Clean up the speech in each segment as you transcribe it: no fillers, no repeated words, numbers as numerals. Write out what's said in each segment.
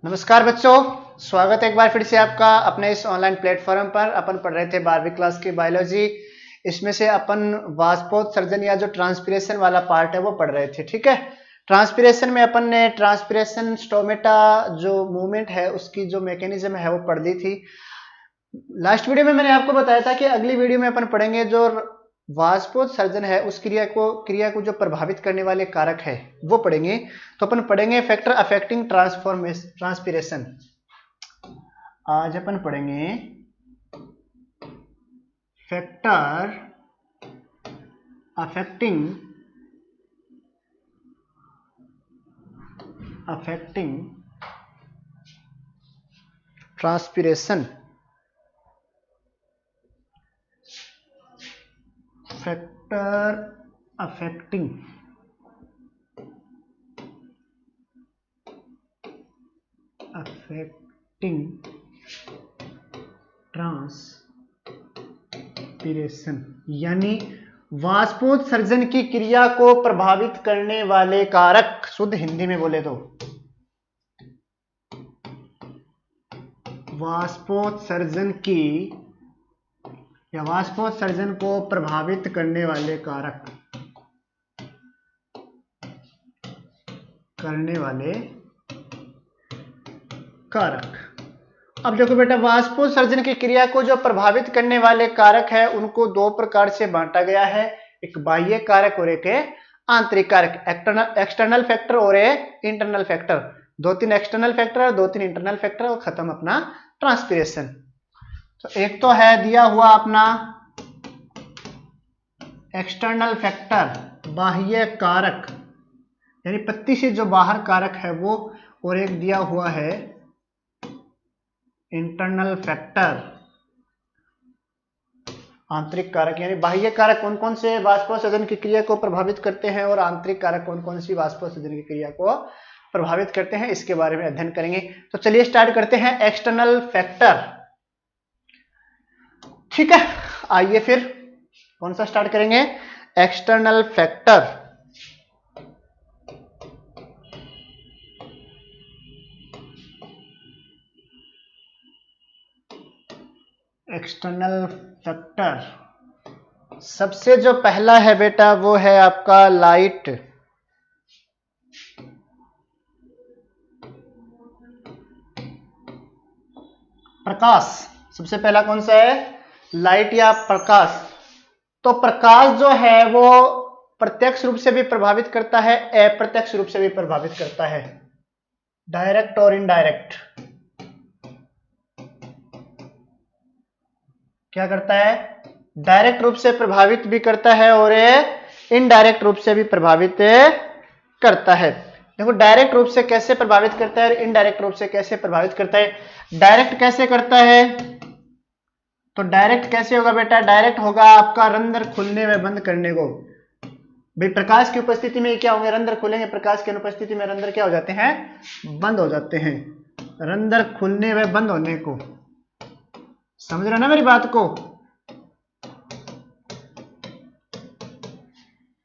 नमस्कार बच्चों, स्वागत है एक बार फिर से आपका अपने इस ऑनलाइन प्लेटफॉर्म पर। अपन पढ़ रहे थे 12वीं क्लास की बायोलॉजी। इसमें से अपन वाष्पोत्सर्जन या जो ट्रांसपिरेशन वाला पार्ट है वो पढ़ रहे थे। ठीक है, ट्रांसपिरेशन में अपन ने ट्रांसपिरेशन स्टोमेटा जो मूवमेंट है उसकी जो मैकेनिज्म है वो पढ़ ली थी। लास्ट वीडियो में मैंने आपको बताया था कि अगली वीडियो में अपन पढ़ेंगे जो वाष्पोत्सर्जन है उस क्रिया को जो प्रभावित करने वाले कारक है वो पढ़ेंगे। तो अपन पढ़ेंगे फैक्टर अफेक्टिंग ट्रांसपिरेशन। आज अपन पढ़ेंगे factor affecting transpiration. Factor affecting transpiration यानी वाष्पोत्सर्जन की क्रिया को प्रभावित करने वाले कारक। शुद्ध हिंदी में बोले तो वाष्पोत्सर्जन को प्रभावित करने वाले कारक। अब देखो बेटा, वाष्पोत्सर्जन की क्रिया को जो प्रभावित करने वाले कारक है उनको दो प्रकार से बांटा गया है, एक बाह्य कारक और एक आंतरिक कारक। एक्सटर्नल फैक्टर और इंटरनल फैक्टर। 2-3 एक्सटर्नल फैक्टर और 2-3 इंटरनल फैक्टर और खत्म अपना ट्रांसपिरेशन। तो एक तो है दिया हुआ अपना एक्सटर्नल फैक्टर बाह्य कारक यानी पत्ती से जो बाहर कारक है वो, और एक दिया हुआ है इंटरनल फैक्टर आंतरिक कारक। यानी बाह्य कारक कौन कौन से वाष्पोत्सर्जन की क्रिया को प्रभावित करते हैं और आंतरिक कारक कौन कौन सी वाष्पोत्सर्जन की क्रिया को प्रभावित करते हैं, इसके बारे में अध्ययन करेंगे। तो चलिए स्टार्ट करते हैं एक्सटर्नल फैक्टर। ठीक है, आइए फिर कौन सा स्टार्ट करेंगे, एक्सटर्नल फैक्टर। एक्सटर्नल फैक्टर सबसे जो पहला है बेटा वो है आपका लाइट। प्रकाश सबसे पहला कौन सा है, लाइट या प्रकाश। तो प्रकाश जो है वो प्रत्यक्ष रूप से भी प्रभावित करता है, अप्रत्यक्ष रूप से भी प्रभावित करता है, डायरेक्ट और इनडायरेक्ट। क्या करता है, डायरेक्ट रूप से प्रभावित भी करता है और इनडायरेक्ट रूप से भी प्रभावित करता है। देखो डायरेक्ट रूप से कैसे प्रभावित करता है और इनडायरेक्ट रूप से कैसे प्रभावित करता है। डायरेक्ट कैसे करता है, तो डायरेक्ट कैसे होगा बेटा, डायरेक्ट होगा आपका रंध्र खुलने व बंद करने को। भाई प्रकाश की उपस्थिति में क्या होंगे, रंध्र खुलेंगे, प्रकाश की अनुपस्थिति में रंध्र क्या हो जाते हैं, बंद हो जाते हैं। रंध्र खुलने व बंद होने को, समझ रहे ना मेरी बात को।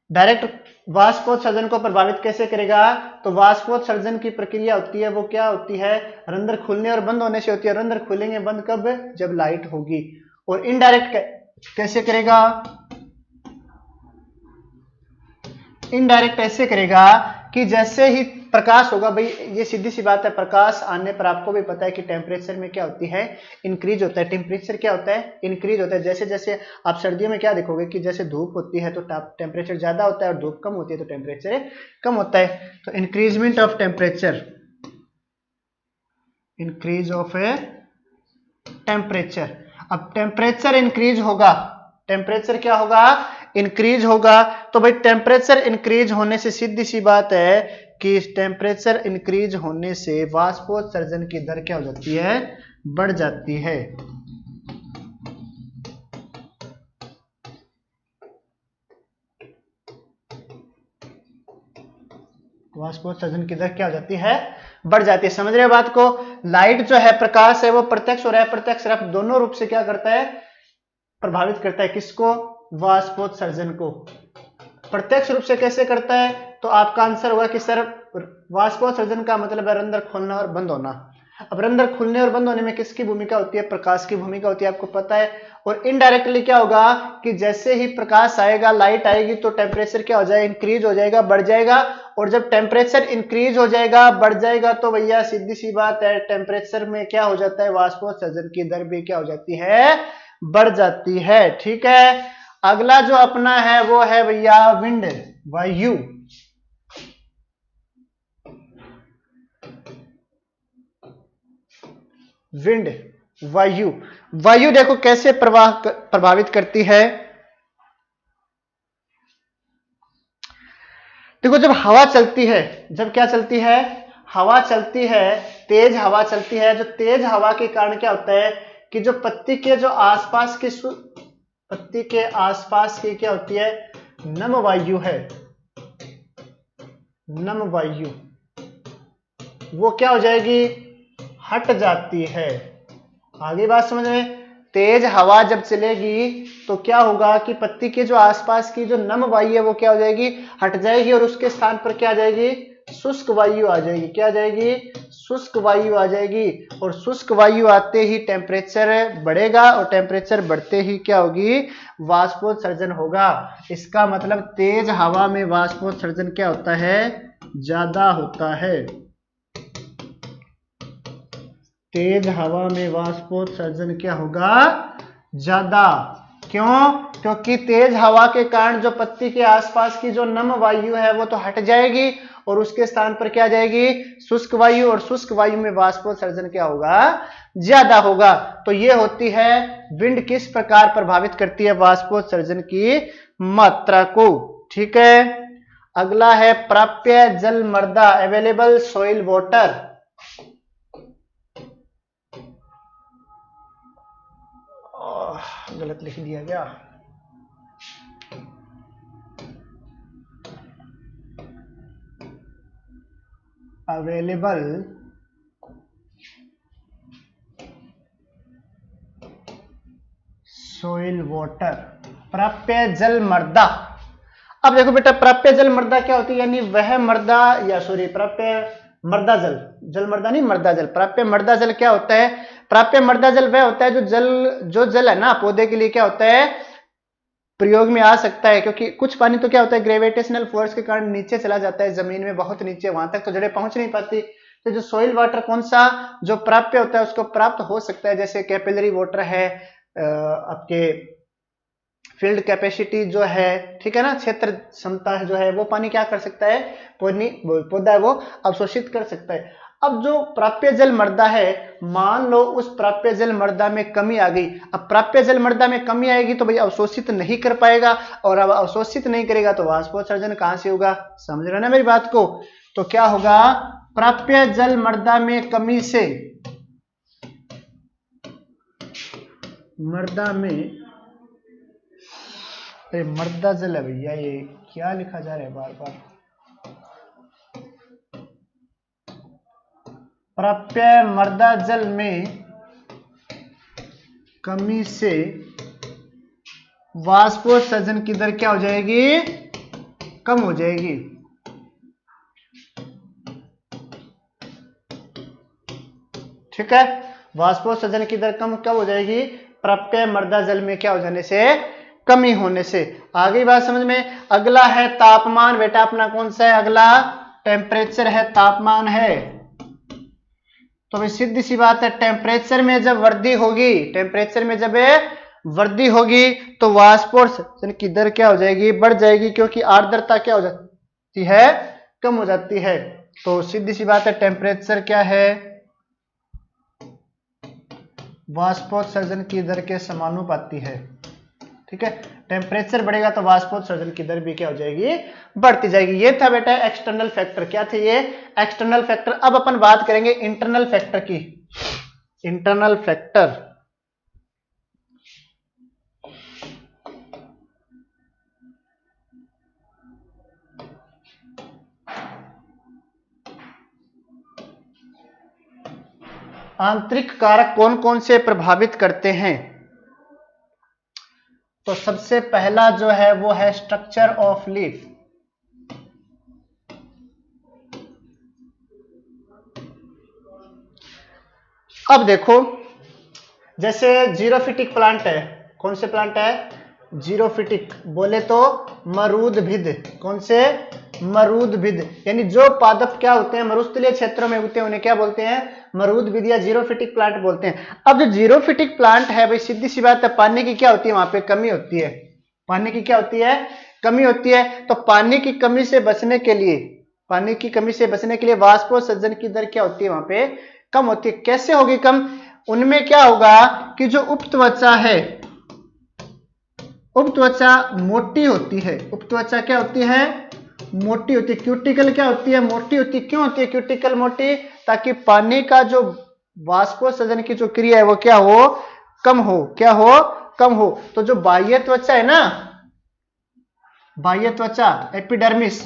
डायरेक्ट वाष्पोत्सर्जन को प्रभावित कैसे करेगा, तो वाष्पोत्सर्जन की प्रक्रिया होती है वो क्या होती है, रंध्र खुलने और बंद होने से होती है। रंध्र खुलेंगे बंद कब, जब लाइट होगी। और इनडायरेक्ट कैसे करेगा, इनडायरेक्ट ऐसे करेगा कि जैसे ही प्रकाश होगा, भाई ये सीधी सी बात है, प्रकाश आने पर आपको भी पता है कि टेम्परेचर में क्या होती है, इंक्रीज होता है। टेम्परेचर क्या होता है, इंक्रीज होता है। जैसे जैसे आप सर्दियों में क्या देखोगे कि जैसे धूप होती है तो टेम्परेचर ज्यादा होता है और धूप कम होती है तो टेम्परेचर कम होता है। तो increment of temperature, increase of temperature. अब टेम्परेचर इंक्रीज होगा, टेम्परेचर क्या होगा, इंक्रीज होगा। तो भाई टेम्परेचर इंक्रीज होने से सीधी सी बात है कि टेम्परेचर इंक्रीज होने से वाष्पोत्सर्जन की दर क्या हो जाती है, बढ़ जाती है। वाष्पोत्सर्जन की दर क्या हो जाती है, बढ़ जाती है। समझ रहे हो बात को। लाइट जो है, प्रकाश है, वो प्रत्यक्ष और अप्रत्यक्ष दोनों रूप से क्या करता है, प्रभावित करता है। किसको, वाष्पोत्सर्जन को। प्रत्यक्ष रूप से कैसे करता है, तो आपका आंसर होगा कि सर वाष्पोत्सर्जन का मतलब है रंध्र खोलना और बंद होना। अब रंध्र खुलने और बंद होने में किसकी भूमिका होती है? प्रकाश की भूमिका होती है, आपको पता है। और इनडायरेक्टली क्या होगा कि जैसे ही प्रकाश आएगा, लाइट आएगी, तो टेम्परेचर क्या हो जाएगा? इंक्रीज हो जाएगा, बढ़ जाएगा। और जब टेम्परेचर इंक्रीज हो जाएगा, बढ़ जाएगा, तो भैया सीधी सी बात है, टेम्परेचर में क्या हो जाता है? वाष्पोत्सर्जन की दर भी क्या हो जाती है? बढ़ जाती है। ठीक है, अगला जो अपना है वो है भैया विंड, वायु। विंड, वायु। वायु देखो कैसे प्रभावित करती है। देखो जब हवा चलती है, जब क्या चलती है? हवा चलती है, तेज हवा चलती है। जो तेज हवा के कारण क्या होता है कि जो पत्ती के जो आसपास की पत्ती के आसपास की क्या होती है? नम वायु है, नम वायु, वो क्या हो जाएगी? हट जाती है। आगे बात समझ में? तेज हवा जब चलेगी तो क्या होगा कि पत्ती के जो आसपास की जो नम वायु है वो क्या हो जाएगी? हट जाएगी, और उसके स्थान पर क्या आ जाएगी? शुष्क वायु आ जाएगी। क्या आ जाएगी? शुष्क वायु आ जाएगी। और शुष्क वायु आते ही टेम्परेचर बढ़ेगा, और टेम्परेचर बढ़ते ही क्या होगी? वाष्पोत्सर्जन होगा। इसका मतलब तेज हवा में वाष्पोत्सर्जन क्या होता है? ज्यादा होता है। तेज हवा में वाष्पोत्सर्जन क्या होगा? ज्यादा। क्यों? क्योंकि तेज हवा के कारण जो पत्ती के आसपास की जो नम वायु है वो तो हट जाएगी, और उसके स्थान पर क्या जाएगी? शुष्क वायु, और शुष्क वायु में वाष्पोत्सर्जन क्या होगा? ज्यादा होगा। तो ये होती है विंड किस प्रकार प्रभावित करती है वाष्पोत्सर्जन की मात्रा को। ठीक है, अगला है प्राप्य जल मृदा, अवेलेबल सॉइल वाटर। गलत लिख दिया क्या? अवेलेबल सोइल वाटर, प्राप्य जल मृदा। अब देखो बेटा, प्राप्य जल मृदा क्या होती है? यानी वह मृदा, या सॉरी प्राप्य मृदा जल, जल मृदा नहीं मृदा जल। प्राप्य मृदा जल क्या होता है? प्राप्य मृदा जल वह होता है जो जल है ना पौधे के लिए क्या होता है? प्रयोग में आ सकता है। क्योंकि कुछ पानी तो क्या होता है? ग्रेविटेशनल फोर्स के कारण नीचे चला जाता है, जमीन में बहुत नीचे, वहां तक तो जड़ें पहुंच नहीं पाती। तो जो सोइल वाटर कौन सा जो प्राप्य होता है उसको प्राप्त हो सकता है, जैसे कैपिलरी वाटर है, आपके फील्ड कैपेसिटी जो है, ठीक है ना, क्षेत्र क्षमता जो है, वो पानी क्या कर सकता है? पौधा है वो अवशोषित कर सकता है। अब जो प्राप्य जल मृदा है, मान लो उस प्राप्य जल मृदा में कमी आ गई। अब प्राप्य जल मृदा में कमी आएगी तो भाई अवशोषित नहीं कर पाएगा, और अब अवशोषित नहीं करेगा तो वाष्पोत्सर्जन कहां से होगा? समझ रहे ना मेरी बात को? तो क्या होगा? प्राप्य जल मृदा में कमी से, मृदा में, अरे मृदा जल है भैया, ये क्या लिखा जा रहा है बार बार? प्राप्य मृदा जल में कमी से वाष्पोत्सर्जन की दर क्या हो जाएगी? कम हो जाएगी। ठीक है, वाष्पोत्सर्जन की दर कब हो जाएगी? प्राप्य मृदा जल में क्या हो जाने से? कमी होने से। आगे बात समझ में? अगला है तापमान। बेटा अपना कौन सा है? अगला टेम्परेचर है, तापमान है। तो भाई सीधी सी बात है, टेम्परेचर में जब वृद्धि होगी, टेम्परेचर में जब वृद्धि होगी तो वाष्पोत्सर्जन की दर क्या हो जाएगी? बढ़ जाएगी, क्योंकि आर्द्रता क्या हो जाती है? कम हो जाती है। तो सीधी सी बात है, टेम्परेचर क्या है? वाष्पोत्सर्जन की दर के समानुपाती है। ठीक है, टेम्परेचर बढ़ेगा तो वाष्पोत्सर्जन की दर भी क्या हो जाएगी? बढ़ती जाएगी। ये था बेटा एक्सटर्नल फैक्टर। क्या थे ये? External factor. अब अपन बात करेंगे इंटरनल फैक्टर की। इंटरनल फैक्टर, आंतरिक कारक कौन कौन से प्रभावित करते हैं? तो सबसे पहला जो है वो है स्ट्रक्चर ऑफ लीफ। अब देखो, जैसे जीरोफिटिक प्लांट है, कौन से प्लांट है? जीरोफिटिक, बोले तो मरूदभिद। कौन से? मरूदभिद। यानी जो पादप क्या होते हैं, मरुस्थलीय क्षेत्रों में उगते हैं, उन्हें क्या बोलते हैं? मरूदभिद या जीरोफिटिक प्लांट बोलते हैं। अब जो जीरोफिटिक प्लांट है भाई, सीधी सी बात है, पानी की क्या होती है? वहां पे कमी होती है। पानी की क्या होती है? कमी होती है। तो पानी की कमी से बचने के लिए, पानी की कमी से बचने के लिए वाष्पोत्सर्जन की दर क्या होती है? वहां पे कम होती है। कैसे होगी कम? उनमें क्या होगा कि जो उपत्वचा है, उपत्वचा मोटी होती है। उपत्वचा क्या होती है? मोटी होती है। क्यूटिकल क्या होती है? मोटी होती है। क्यों होती है क्यूटिकल मोटी? ताकि पानी का जो वाष्पोत्सर्जन की जो क्रिया है वो क्या हो? कम हो। क्या हो? कम हो। तो जो बाह्य त्वचा है ना, बाह्य त्वचा एपिडर्मिस,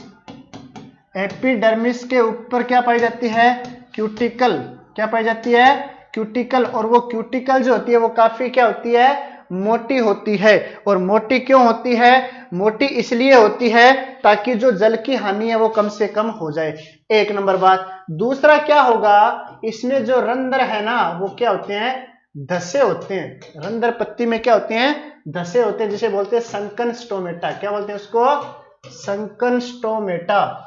एपिडर्मिस के ऊपर क्या पाई जाती है? क्यूटिकल। क्या पाई जाती है? क्यूटिकल। और वो क्यूटिकल जो होती है वो काफी क्या होती है? मोटी होती है। और मोटी क्यों होती है? मोटी इसलिए होती है ताकि जो जल की हानि है वो कम से कम हो जाए। एक नंबर बात। दूसरा क्या होगा, इसमें जो रंध्र है ना वो क्या होते हैं? धसे होते हैं। रंध्र पत्ती में क्या होते हैं? धसे होते हैं, जिसे बोलते हैं संकन स्टोमेटा। क्या बोलते हैं उसको? Sunken stomata.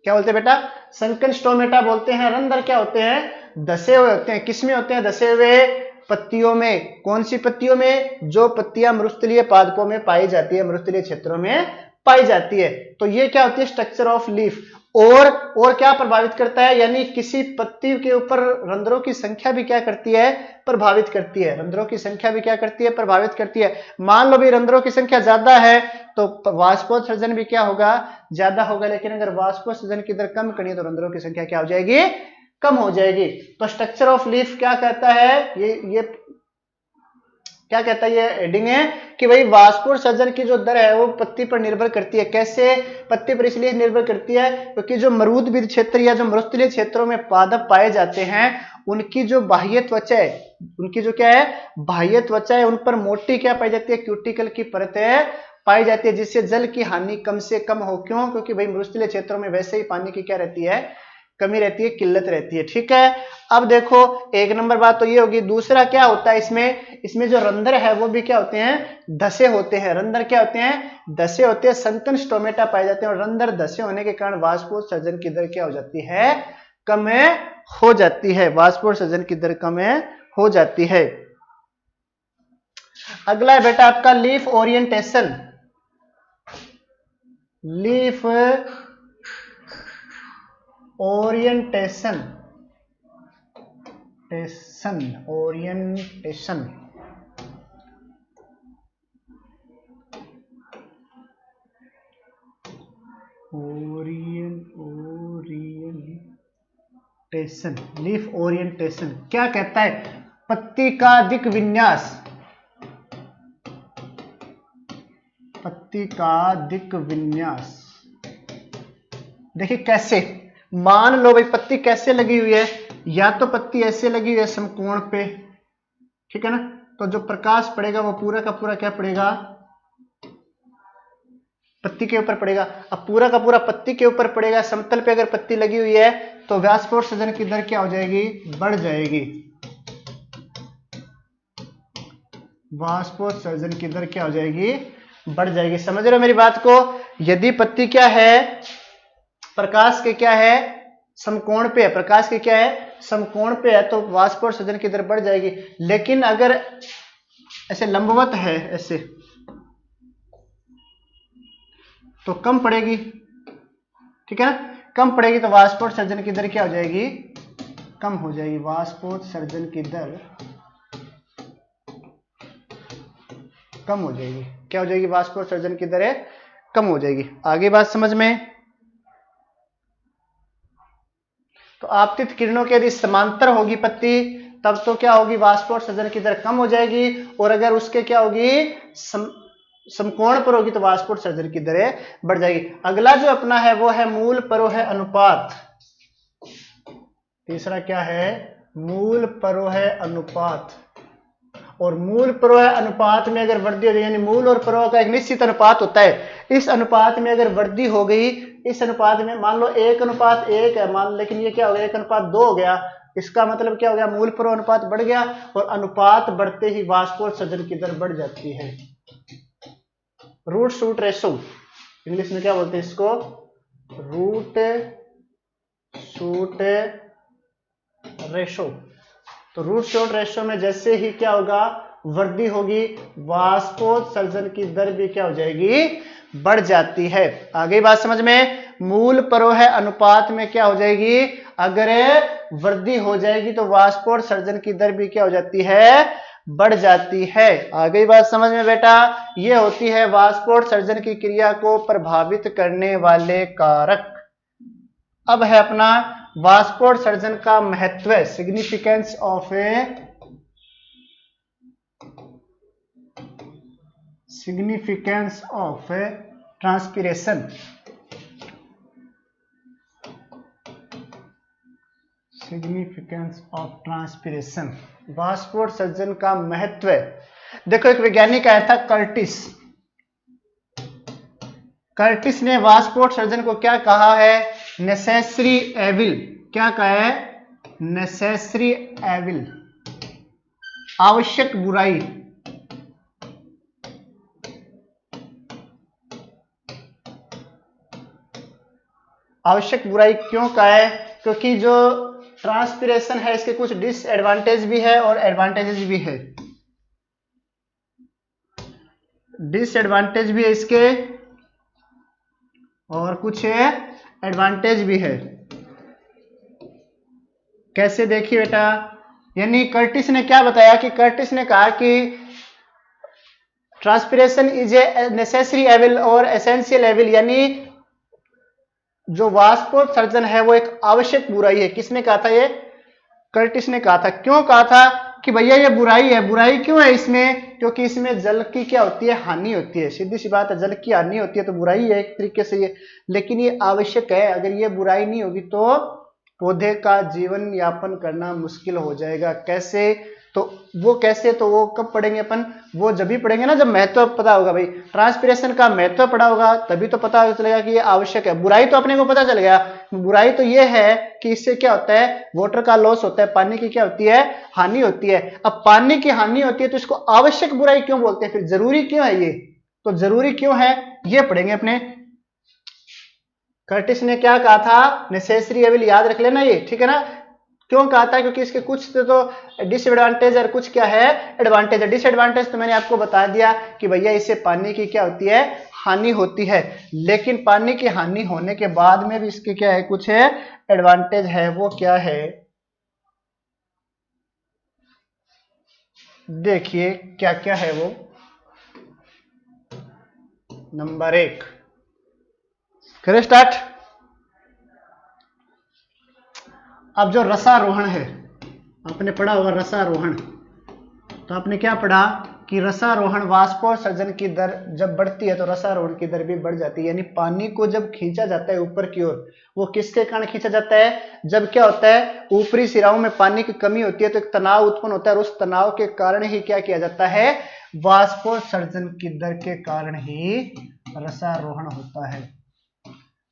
क्या बोलते हैं बेटा? संकन स्टोमेटा बोलते हैं। रंध्र क्या होते हैं? धसे हुए होते हैं। किसमें होते हैं धसे हुए? पत्तियों में। कौन सी पत्तियों में? जो पत्तियां मरुस्थलीय पादपों में पाई जाती है, मरुस्थलीय क्षेत्रों में पाई जाती है। तो ये क्या होती है? Structure of leaf. और क्या प्रभावित करता है? यानी किसी पत्ती के ऊपर रंध्रों की संख्या भी क्या करती है? प्रभावित करती है। रंध्रों की संख्या भी क्या करती है? प्रभावित करती है। मान लो भी रंध्रों की संख्या ज्यादा है तो वाष्पोत्सर्जन भी क्या होगा? ज्यादा होगा। लेकिन अगर वाष्पोत्सर्जन की दर कम करनी है तो रंध्रों की संख्या क्या हो जाएगी? कम हो जाएगी। तो स्ट्रक्चर ऑफ लीफ क्या कहता है? ये क्या कहता है? ये हेडिंग है कि भाई वाष्पोत्सर्जन की जो दर है वो पत्ती पर निर्भर करती है। कैसे पत्ती पर इसलिए निर्भर करती है क्योंकि जो मरूदभिद क्षेत्र या जो मरुस्थलीय क्षेत्रों में पादप पाए जाते हैं उनकी जो बाह्य त्वचा है, उनकी जो क्या है? बाह्य त्वचा है, उन पर मोटी क्या पाई जाती है? क्यूटिकल की परतें पाई जाती है, जिससे जल की हानि कम से कम हो। क्यों? क्योंकि भाई मरुस्थलीय क्षेत्रों में वैसे ही पानी की क्या रहती है? कमी रहती है, किल्लत रहती है। ठीक है। अब देखो, एक नंबर बात तो ये होगी। दूसरा क्या होता है इसमें जो रंध्र है वो भी क्या होते हैं? धसे होते हैं। रंध्र क्या होते हैं? धसे होते हैं। संकन स्टोमेटा पाए जाते हैं और रंध्र धसे होने के कारण वाष्पोत्सर्जन की दर क्या हो जाती है? कम हो जाती है। वाष्पोत्सर्जन की दर कम हो जाती है। अगला है बेटा आपका leaf orientation. Leaf orientation, orientation. Orientation, leaf orientation क्या कहता है? पत्ती का दिक् विन्यास, पत्ती का दिक् विन्यास। देखिए कैसे, मान लो भाई पत्ती कैसे लगी हुई है, या तो पत्ती ऐसे लगी हुई है समकोण पे, ठीक है ना, तो जो प्रकाश पड़ेगा वो पूरा का पूरा क्या पड़ेगा? पत्ती के ऊपर पड़ेगा। अब पूरा का पूरा पत्ती के ऊपर पड़ेगा। समतल पे अगर पत्ती लगी हुई है तो वाष्पोत्सर्जन की दर क्या हो जाएगी? बढ़ जाएगी। वाष्पोत्सर्जन की दर क्या हो जाएगी? बढ़ जाएगी। समझ रहे हो मेरी बात को? यदि पत्ती क्या है? प्रकाश के क्या है? समकोण पे है। प्रकाश के क्या है? समकोण पे है, तो वाष्पोत्सर्जन की दर बढ़ जाएगी। लेकिन अगर ऐसे लंबवत है ऐसे तो कम पड़ेगी, ठीक है ना, कम पड़ेगी तो वाष्पोत्सर्जन की दर क्या हो जाएगी? कम हो जाएगी। वाष्पोत्सर्जन की दर कम हो जाएगी। क्या हो जाएगी? वाष्पोत्सर्जन की दर कम हो जाएगी। आगे बात समझ में? तो आपतित किरणों के यदि समांतर होगी पत्ती तब तो क्या होगी? वाष्पोत्सर्जन की दर कम हो जाएगी। और अगर उसके क्या होगी? समकोण पर होगी तो वाष्पोत्सर्जन की दर बढ़ जाएगी। अगला जो अपना है वो है मूल परोह अनुपात। तीसरा क्या है? मूल परोह अनुपात। और मूल परोह अनुपात में अगर वृद्धि हो गई, यानी मूल और परोह का एक निश्चित अनुपात होता है, इस अनुपात में अगर वृद्धि हो गई, इस अनुपात में मान लो 1:1 है मान, लेकिन ये क्या हो गया? 1:2 हो गया, इसका मतलब क्या हो गया, मूल परो अनुपात बढ़ गया और अनुपात बढ़ते ही वाष्पोत्सर्जन की दर बढ़ जाती है। रूट शूट रेशो, इंग्लिश में क्या बोलते हैं इसको, रूट शूट रेशो। तो रूट शूट रेशो में जैसे ही क्या होगा, वृद्धि होगी, वाष्पोत्सर्जन की दर भी क्या हो जाएगी, बढ़ जाती है। आगे बात समझ में, मूल परोह अनुपात में क्या हो जाएगी, अगर वृद्धि हो जाएगी तो वाष्पोत्सर्जन की दर भी क्या हो जाती है, बढ़ जाती है। आगे बात समझ में बेटा, ये होती है वाष्पोत्सर्जन की क्रिया को प्रभावित करने वाले कारक। अब है अपना वाष्पोत्सर्जन का महत्व, significance of transpiration. Significance of transpiration, वाष्पोत्सर्जन का महत्व। देखो एक वैज्ञानिक आया था कर्टिस, कर्टिस ने वाष्पोत्सर्जन को क्या कहा है, नेसेसरी एविल। क्या कहा है, नेसेसरी एविल, आवश्यक बुराई। आवश्यक बुराई क्यों कहा है, क्योंकि जो ट्रांसपिरेशन है इसके कुछ डिसएडवांटेज भी है और एडवांटेजेस भी है। डिसएडवांटेज भी है इसके और कुछ एडवांटेज भी है। कैसे, देखिए बेटा, यानी कर्टिस ने क्या बताया कि कर्टिस ने कहा कि transpiration is a necessary evil और एसेंशियल एविल, यानी जो वाष्पोत्सर्जन है वो एक आवश्यक बुराई है। किसने कहा था, ये कर्टिस ने कहा था। क्यों कहा था कि भैया ये बुराई है, बुराई क्यों है इसमें, क्योंकि इसमें जल की क्या होती है, हानि होती है। सीधी सी बात है, जल की हानि होती है तो बुराई है एक तरीके से ये, लेकिन ये आवश्यक है। अगर ये बुराई नहीं होगी तो पौधे का जीवन यापन करना मुश्किल हो जाएगा। कैसे, तो वो कैसे, तो वो कब पढ़ेंगे अपन, वो जब भी पढ़ेंगे ना जब महत्व पता होगा। भाई ट्रांसपिरेशन का महत्व पढ़ा होगा तभी तो पता चलेगा कि ये आवश्यक है। बुराई तो अपने को पता चल गया, बुराई तो ये है कि इससे क्या होता है, वाटर का लॉस होता है, पानी की क्या होती है, हानि होती है। अब पानी की हानि होती है तो इसको आवश्यक बुराई क्यों बोलते हैं, फिर जरूरी क्यों है ये, तो जरूरी क्यों है ये पढ़ेंगे अपने। कर्टिस ने क्या कहा था, नेसेसरी एविल, याद रख लेना ये, ठीक है ना। क्यों कहा था, क्योंकि इसके कुछ तो डिसएडवांटेज और कुछ क्या है, एडवांटेज है। डिसएडवांटेज तो मैंने आपको बता दिया कि भैया इससे पानी की क्या होती है, हानि होती है। लेकिन पानी की हानि होने के बाद में भी इसके क्या है, कुछ है एडवांटेज है। वो क्या है, देखिए क्या क्या है वो। नंबर 1, करें स्टार्ट। अब जो रसारोहण है, आपने पढ़ा होगा रसारोहण, तो आपने क्या पढ़ा कि रसारोहण, वाष्पोत्सर्जन की दर जब बढ़ती है तो रसारोहण की दर भी बढ़ जाती है। यानी पानी को जब खींचा जाता है ऊपर की ओर, वो किसके कारण खींचा जाता है, जब क्या होता है ऊपरी सिराओं में पानी की कमी होती है तो एक तनाव उत्पन्न होता है, और उस तनाव के कारण ही क्या किया जाता है, वाष्पोत्सर्जन की दर के कारण ही रसारोहण होता है।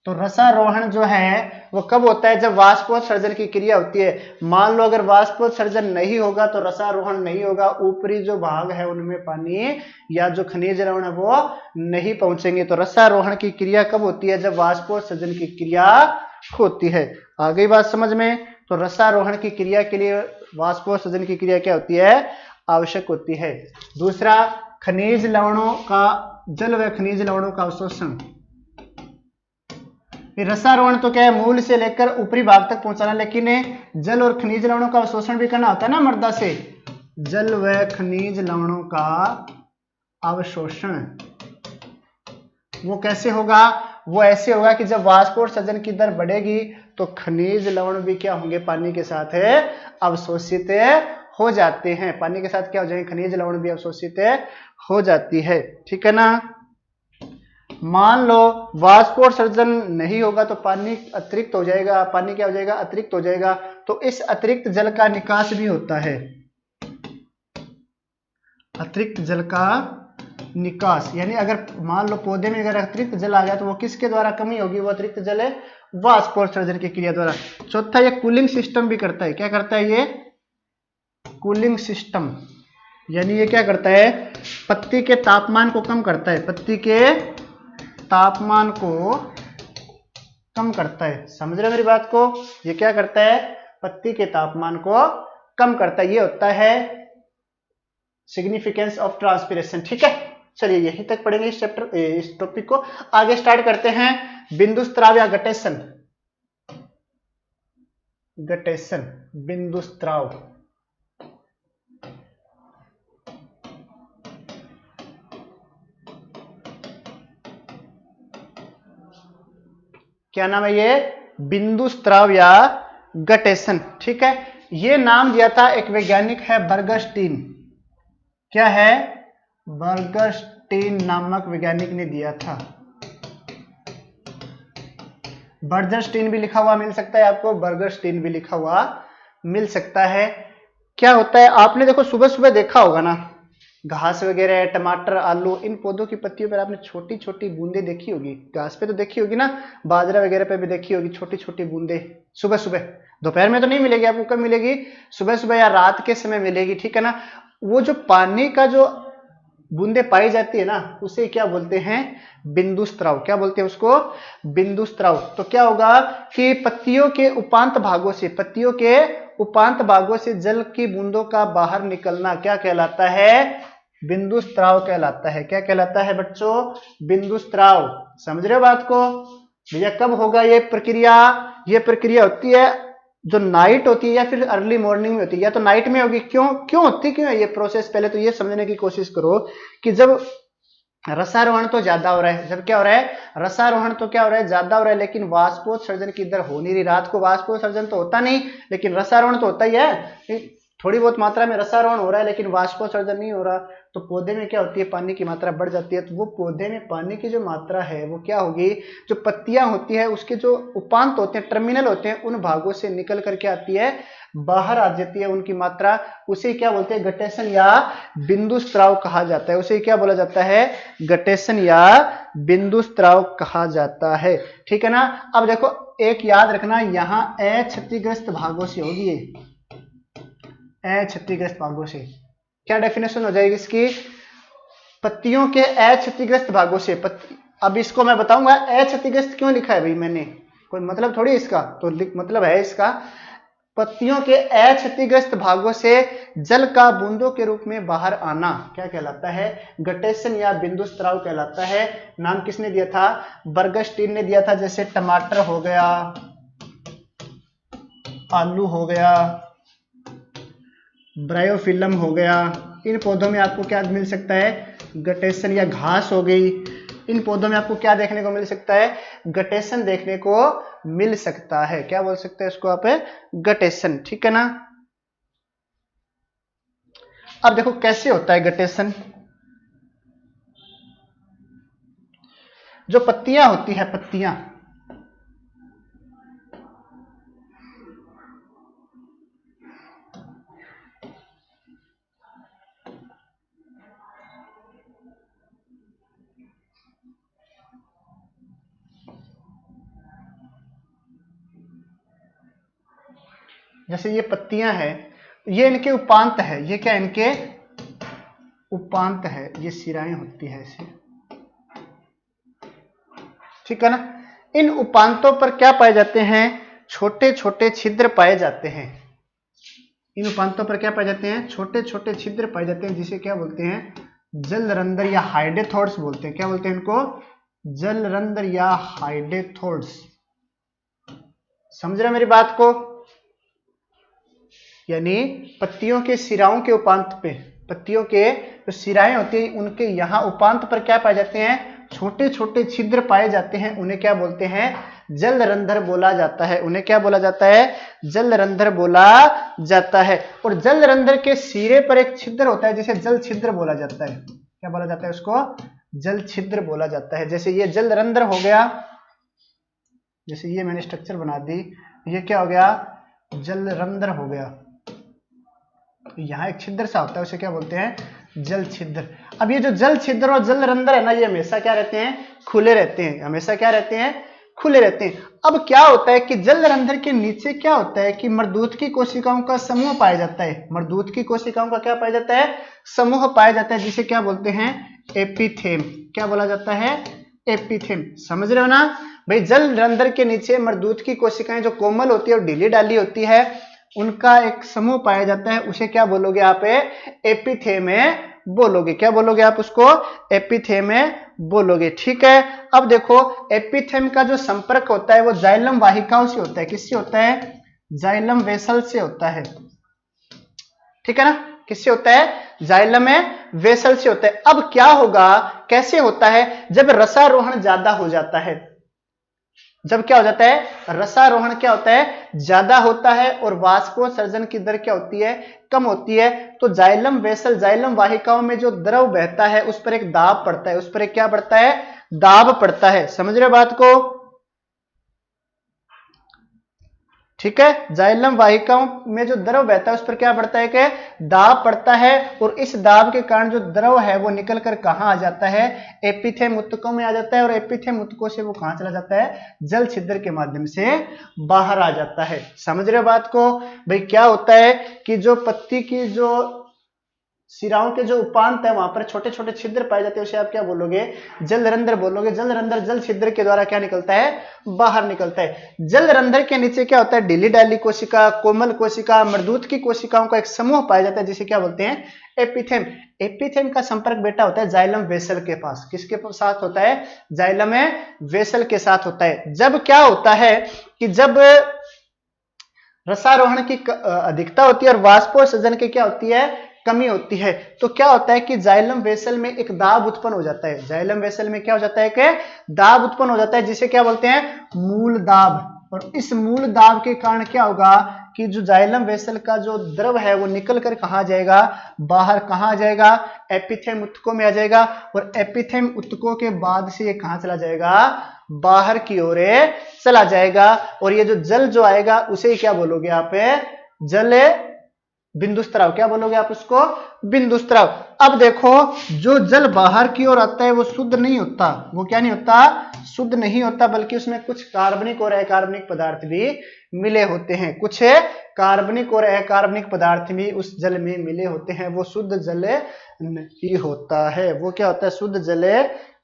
तो रसारोहण जो है वो कब होता है, जब वाष्पोत्सर्जन की क्रिया होती है। मान लो अगर वाष्पोत्सर्जन नहीं होगा तो रसारोहण नहीं होगा, ऊपरी जो भाग है उनमें पानी या जो खनिज लवण है वो नहीं पहुंचेंगे। तो रसारोहण की क्रिया कब होती है, जब वाष्पोत्सर्जन की क्रिया होती है। आ गई बात समझ में। तो रसारोहण की क्रिया के लिए वाष्पोत्सर्जन की क्रिया क्या होती है, आवश्यक होती है। दूसरा, खनिज लवणों का, जल व खनिज लवणों का अवशोषण। रसारोहण तो क्या है, मूल से लेकर ऊपरी भाग तक पहुंचाना, लेकिन जल और खनिज लवणों का अवशोषण भी करना होता है ना मृदा से। जल व खनिज लवणों का अवशोषण वो कैसे होगा, वो ऐसे होगा कि जब वाष्पोत्सर्जन की दर बढ़ेगी तो खनिज लवण भी क्या होंगे, पानी के साथ अवशोषित हो जाते हैं। पानी के साथ क्या हो जाएंगे, खनिज लवण भी अवशोषित हो जाती है, ठीक है ना। मान लो वाष्पोत्सर्जन नहीं होगा तो पानी अतिरिक्त हो जाएगा, पानी क्या हो जाएगा, अतिरिक्त हो जाएगा। तो इस अतिरिक्त जल का निकास भी होता है, अतिरिक्त जल का निकास। यानी अगर मान लो पौधे में अगर अतिरिक्त जल आ गया तो वो किसके द्वारा कमी होगी, वो अतिरिक्त जल वाष्पोत्सर्जन की क्रिया द्वारा। चौथा, ये कूलिंग सिस्टम भी करता है। क्या करता है ये? कूलिंग सिस्टम, यानी ये क्या करता है? पत्ती के तापमान को कम करता है, पत्ती के तापमान को कम करता है। समझ रहे हो मेरी बात को? ये क्या करता है? पत्ती के तापमान को कम करता है। ये होता है सिग्निफिकेंस ऑफ ट्रांसपिरेशन। ठीक है, चलिए यहीं तक पढ़ेंगे इस चैप्टर, इस टॉपिक को। आगे स्टार्ट करते हैं बिंदुस्त्राव या गटेशन। गटेशन, बिंदुस्त्राव। क्या नाम है ये? बिंदुस्त्राव या गटेशन। ठीक है, ये नाम दिया था एक वैज्ञानिक है बर्गस्टीन। क्या है? बर्गस्टीन नामक वैज्ञानिक ने दिया था। बर्जरस्टीन भी लिखा हुआ मिल सकता है आपको, बर्गस्टीन भी लिखा हुआ मिल सकता है। क्या होता है, आपने देखो सुबह सुबह देखा होगा ना, घास वगैरह, टमाटर, आलू, इन पौधों की पत्तियों पर आपने छोटी छोटी बूंदे देखी होगी। घास पे तो देखी होगी ना, बाजरा वगैरह पे भी देखी होगी छोटी छोटी बूंदे। सुबह सुबह, दोपहर में तो नहीं मिलेगी आपको, कब मिलेगी? सुबह सुबह या रात के समय मिलेगी। ठीक है ना, वो जो पानी का जो बूंदे पाई जाती है ना, उसे क्या बोलते हैं? बिंदुस्त्राव। क्या बोलते हैं उसको? बिंदुस्त्राव। तो क्या होगा कि पत्तियों के उपांत भागों से, पत्तियों के उपांत भागों से जल की बूंदों का बाहर निकलना क्या कहलाता है? बिंदुस्त्राव कहलाता है। क्या कहलाता है बच्चों? बिंदुस्त्राव। समझ रहे हो बात को? भैया कब होगा ये प्रक्रिया? ये प्रक्रिया होती है जो नाइट होती है या फिर अर्ली मॉर्निंग में होती है, या तो नाइट में होगी। क्यों होती क्यों है ये प्रोसेस? पहले तो ये समझने की कोशिश करो कि जब रसारोहण तो ज्यादा हो रहा है, जब क्या हो रहा है? रसारोहण तो क्या हो रहा है? ज्यादा हो रहा है, लेकिन वाष्पोत्सर्जन की दर हो नहीं रही। रात को वाष्पोत्सर्जन तो होता नहीं, लेकिन रसारोहण तो होता ही है। थोड़ी बहुत मात्रा में रसारोहण हो रहा है, लेकिन वाष्पोत्सर्जन नहीं हो रहा। तो पौधे में क्या होती है? पानी की मात्रा बढ़ जाती है। तो वो पौधे में पानी की जो मात्रा है वो क्या होगी? जो पत्तियां होती है उसके जो उपांत होते हैं, टर्मिनल होते हैं, उन भागों से निकल करके आती है, बाहर आ जाती है उनकी मात्रा। उसे क्या बोलते हैं? गटेशन या बिंदुस्त्राव कहा जाता है। उसे क्या बोला जाता है? गटेशन या बिंदुस्त्राव कहा जाता है। ठीक है ना। अब देखो एक याद रखना, यहां क्षतिग्रस्त भागों से होगी ये, क्षतिग्रस्त भागों से। क्या डेफिनेशन हो जाएगी इसकी? पत्तियों के क्षतिग्रस्त भागों से। अब इसको मैं बताऊंगा क्षतिग्रस्त क्यों लिखा है भाई मैंने, कोई मतलब थोड़ी इसका, तो मतलब है इसका, पत्तियों के क्षतिग्रस्त भागों से जल का बूंदों के रूप में बाहर आना क्या कहलाता है? गटेशन या बिंदुस्त्राव कहलाता है। नाम किसने दिया था? बर्गस्टीन ने दिया था। जैसे टमाटर हो गया, आलू हो गया, ब्रायोफिलम हो गया, इन पौधों में आपको क्या मिल सकता है? गटेशन। या घास हो गई, इन पौधों में आपको क्या देखने को मिल सकता है? गटेशन देखने को मिल सकता है। क्या बोल सकते हैं इसको आप? गटेशन। ठीक है ना। अब देखो कैसे होता है गटेशन। जो पत्तियां होती है, पत्तियां, जैसे ये पत्तियां हैं, ये इनके उपांत है। ये क्या इनके उपांत है? ये सिराएं होती है ऐसे। ठीक है ना। इन उपांतों पर क्या पाए जाते हैं? छोटे छोटे छिद्र पाए जाते हैं। इन उपांतों पर क्या पाए जाते हैं? छोटे छोटे छिद्र पाए जाते हैं, जिसे क्या बोलते हैं? जलरंध्र या हाइडेथोड्स बोलते हैं। क्या बोलते हैं इनको? जलरंध्र या हाइडेथोड्स। समझ रहे मेरी बात को? यानी पत्तियों के सिराओं के उपांत पे, पत्तियों के जो सिराएं होती है उनके यहाँ उपांत पर क्या पाए जाते हैं? छोटे छोटे छिद्र पाए जाते हैं। उन्हें क्या बोलते हैं? जलरंध्र बोला जाता है। उन्हें क्या बोला जाता है? जलरंध्र बोला जाता है। और जलरंध्र के सिरे पर एक छिद्र होता है जिसे जल छिद्र बोला जाता है। क्या बोला जाता है उसको? जल छिद्र बोला जाता है। जैसे ये जलरंध्र हो गया, जैसे ये मैंने स्ट्रक्चर बना दी, ये क्या हो गया? जलरंध्र हो गया। यहाँ एक छिद्र सा होता है, उसे क्या बोलते हैं? जल छिद्र। अब ये जो जल छिद्र और जलरंध्र है ना, ये हमेशा क्या रहते हैं? खुले रहते हैं। हमेशा क्या रहते हैं? खुले रहते हैं। अब क्या होता है कि जलरंध्र के नीचे क्या होता है कि मर्दूत की कोशिकाओं का समूह पाया जाता है। मर्दूत की कोशिकाओं का क्या पाया जाता है? समूह पाया जाता है, जिसे क्या बोलते हैं? एपिथेम। क्या बोला जाता है? एपिथेम। समझ रहे हो ना भाई? जलरंध्र के नीचे मर्दूत की कोशिकाएं जो कोमल होती है और ढीली डाली होती है, उनका एक समूह पाया जाता है, उसे क्या बोलोगे आप? एपिथेम बोलोगे। क्या बोलोगे आप उसको? एपिथेम बोलोगे। ठीक है। अब देखो, एपिथेम का जो संपर्क होता है वो जाइलम वाहिकाओं से होता है। किससे होता है? जाइलम वेसल से होता है। ठीक है ना? किससे होता है? जाइलम वेसल से होता है। अब क्या होगा, कैसे होता है? जब रसारोहण ज्यादा हो जाता है। जब क्या हो जाता है? रसारोहण क्या होता है? ज्यादा होता है और वाष्पोत्सर्जन की दर क्या होती है? कम होती है। तो जाइलम वेसल, जाइलम वाहिकाओं में जो द्रव बहता है उस पर एक दाब पड़ता है। उस पर एक क्या पड़ता है? दाब पड़ता है। समझ रहे हो बात को? ठीक है। जाइलम वाहिकाओं में जो द्रव बहता है उस पर क्या पड़ता है? कि दाब पड़ता है। और इस दाब के कारण जो द्रव है वो निकल कर कहां आ जाता है? एपिथेम ऊतकों में आ जाता है। और एपिथेम ऊतकों से वो कहां चला जाता है? जल छिद्र के माध्यम से बाहर आ जाता है। समझ रहे हो बात को? भाई क्या होता है कि जो पत्ती की जो सिराओं के जो उपांत है वहां पर छोटे छोटे छिद्र पाए जाते हैं, उसे आप क्या बोलोगे? जलरंध्र बोलोगे। जलरंध्र जल छिद्र के द्वारा क्या निकलता है? बाहर निकलता है। जलरंध्र के नीचे क्या होता है? ढीली डाली कोशिका, कोमल कोशिका, मर्दूत की कोशिकाओं का एक समूह पाया जाता है, जिसे क्या बोलते हैं? एपिथेम। एपिथेम का संपर्क बेटा होता है जाइलम वेसल के पास। किसके साथ होता है? जाइलम वेसल के साथ होता है। जब क्या होता है कि जब रसारोहण की अधिकता होती है और वाष्पोत्सर्जन की क्या होती है? कमी होती है, तो क्या होता है कि जाइलम वेसल में एक दाब उत्पन्न हो जाता है। जाइलम वेसल में क्या हो जाता है? कि दाब उत्पन्न हो जाता है, जिसे क्या बोलते हैं? मूल दाब। और इस मूल दाब के कारण क्या होगा कि जो जाइलम वेसल का जो द्रव है वो निकल कर कहा जाएगा? बाहर। कहां जाएगा? एपिथेम ऊतकों में आ जाएगा। और एपिथेम ऊतकों के बाद से ये कहां चला जाएगा? बाहर की ओर चला जाएगा। और ये जो जल जो आएगा उसे क्या बोलोगे आप? जल बिंदुस्त्राव। क्या बोलोगे आप उसको? बिंदुस्त्राव। अब देखो, जो जल बाहर की ओर आता है वो शुद्ध नहीं होता। वो क्या नहीं होता? शुद्ध नहीं होता, बल्कि उसमें कुछ कार्बनिक और अकार्बनिक पदार्थ भी मिले होते हैं। कुछ कार्बनिक और अकार्बनिक पदार्थ भी उस जल में मिले होते हैं। वो शुद्ध जल नहीं होता है। वो क्या होता है? शुद्ध जल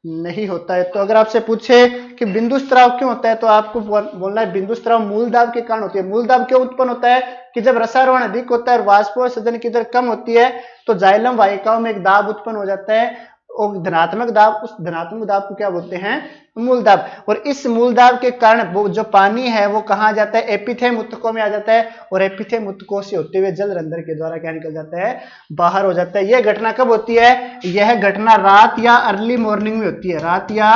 नहीं होता है। तो अगर आपसे पूछे कि बिंदुस्त्राव क्यों होता है, तो आपको बोलना है बिंदुस्त्राव मूल दाब के कारण होती है। मूल दाब क्यों उत्पन्न होता है? कि जब रसारोहण अधिक होता है और वाष्पोत्सर्जन की दर कम होती है, तो जाइलम वाहिकाओं में एक दाब उत्पन्न हो जाता है। और धनात्मक दाब, उस धनात्मक दाब को क्या बोलते हैं? मूल दाब। और इस मूल दाब के कारण वो जो पानी है वो कहां जाता है? एपिथेम ऊतकों में आ जाता है। और एपिथेम ऊतकों से होते हुए जलरंध्र के द्वारा क्या निकल जाता है? बाहर हो जाता है। यह घटना कब होती है? यह घटना रात या अर्ली मॉर्निंग में होती है। रात या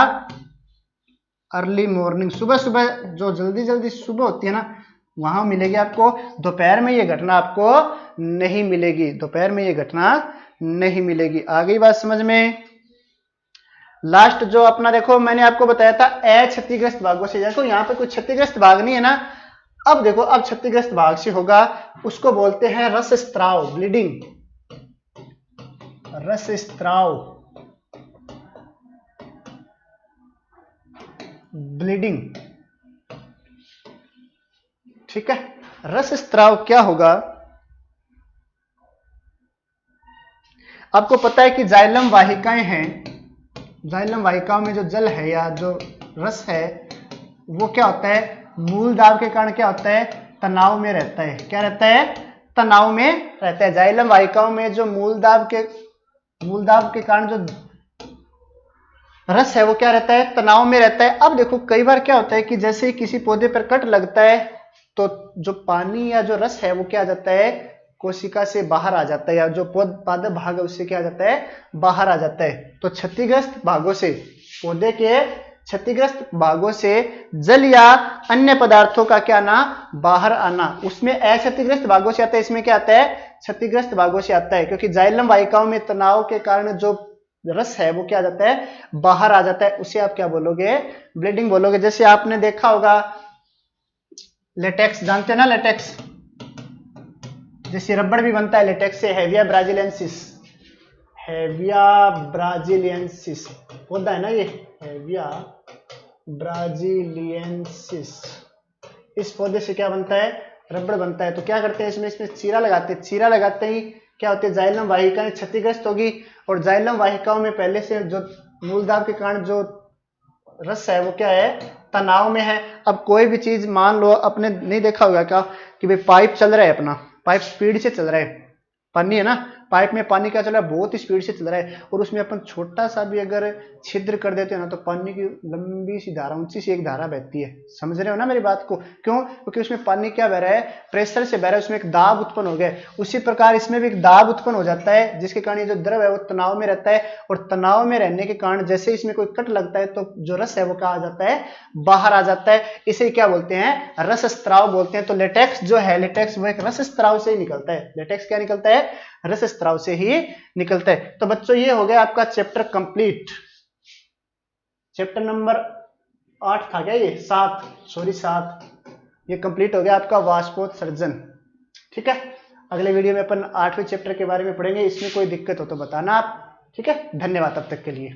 अर्ली मॉर्निंग, सुबह सुबह, जो जल्दी जल्दी सुबह होती है ना, वहां मिलेगी आपको। दोपहर में ये घटना आपको नहीं मिलेगी। दोपहर में ये घटना नहीं मिलेगी। आ गई बात समझ में? लास्ट जो अपना देखो, मैंने आपको बताया था अक्षतिग्रस्त भागों से। देखो यहाँ पे कोई क्षतिग्रस्त भाग नहीं है ना। अब देखो, अब क्षतिग्रस्त भाग से होगा, उसको बोलते हैं रसस्त्राव, ब्लीडिंग। रसस्त्राव, ब्लीडिंग। ठीक है। रसस्त्राव क्या होगा? आपको पता है कि जाइलम वाहिकाएं हैं। जाइलम वाहिकाओं में जो जल है या जो रस है वो क्या होता है? मूल दाब के कारण क्या होता है? तनाव में रहता है। क्या रहता है? तनाव में रहता है। जाइलम वाहिकाओं में जो मूल दाब के कारण जो रस है वो क्या रहता है? तनाव में रहता है। अब देखो, कई बार क्या होता है कि जैसे ही किसी पौधे पर कट लगता है तो जो पानी या जो रस है वो क्या आ जाता है? कोशिका से बाहर आ जाता है, या जो पादप भाग है उससे क्या आ जाता है? बाहर आ जाता है। तो क्षतिग्रस्त भागों से, पौधे के क्षतिग्रस्त भागों से जल या अन्य पदार्थों का क्या आना? बाहर आना। उसमें अक्षतिग्रस्त भागों से आता है, इसमें क्या आता है? क्षतिग्रस्त भागों से आता है। क्योंकि जाइलम वाहिकाओं में तनाव के कारण जो रस है वो क्या आ जाता है? बाहर आ जाता है। उसे आप क्या बोलोगे? ब्लीडिंग बोलोगे। जैसे आपने देखा होगा लेटेक्स, जानते हैं ना लेटेक्स? जैसे रबड़ भी बनता है लेटेक्स से, हेविया ब्राजिलियंसिस। हेविया ब्राजिलियंसिस पौधा है ना ये, हेविया ब्राजीलियंसिस। इस पौधे से क्या बनता है? रबड़ बनता है। तो क्या करते हैं इसमें चीरा लगाते हैं। चीरा लगाते ही क्या होते हैं? जाइलम वाहिकाएं क्षतिग्रस्त होगी और जाइलम वाहिकाओं में पहले से जो मूलदाब के कारण जो रस है वो क्या है? तनाव में है। अब कोई भी चीज मान लो, अपने नहीं देखा होगा क्या कि भाई पाइप चल रहा है, अपना पाइप स्पीड से चल रहा है, पानी है ना, पाइप में पानी क्या चल रहा है? बहुत स्पीड से चल रहा है। और उसमें अपन छोटा सा भी अगर छिद्र कर देते हैं ना तो पानी की लंबी सी धारा, ऊंची सी एक धारा बहती है। समझ रहे हो ना मेरी बात को? क्यों? क्योंकि उसमें पानी क्या बह रहा है? प्रेशर से बह रहा है, उसमें एक दाब उत्पन्न हो गया। उसी प्रकार इसमें भी एक दाब उत्पन्न हो जाता है, जिसके कारण ये जो द्रव है वो तनाव में रहता है। और तनाव में रहने के कारण जैसे इसमें कोई कट लगता है तो जो रस है वो कहा जाता है? बाहर आ जाता है। इसे क्या बोलते हैं? रस स्त्राव बोलते हैं। तो लेटेक्स जो है, लेटेक्स वो एक रस स्त्राव से ही निकलता है। लेटेक्स क्या निकलता है? रस स्त्राव से ही निकलता है। तो बच्चों ये हो गया आपका चैप्टर कंप्लीट। चैप्टर नंबर 8 था क्या? ये 7, सॉरी 7, ये कंप्लीट हो गया आपका वाष्पोत्सर्जन। ठीक है, अगले वीडियो में अपन 8वें चैप्टर के बारे में पढ़ेंगे। इसमें कोई दिक्कत हो तो बताना आप। ठीक है, धन्यवाद तब तक के लिए।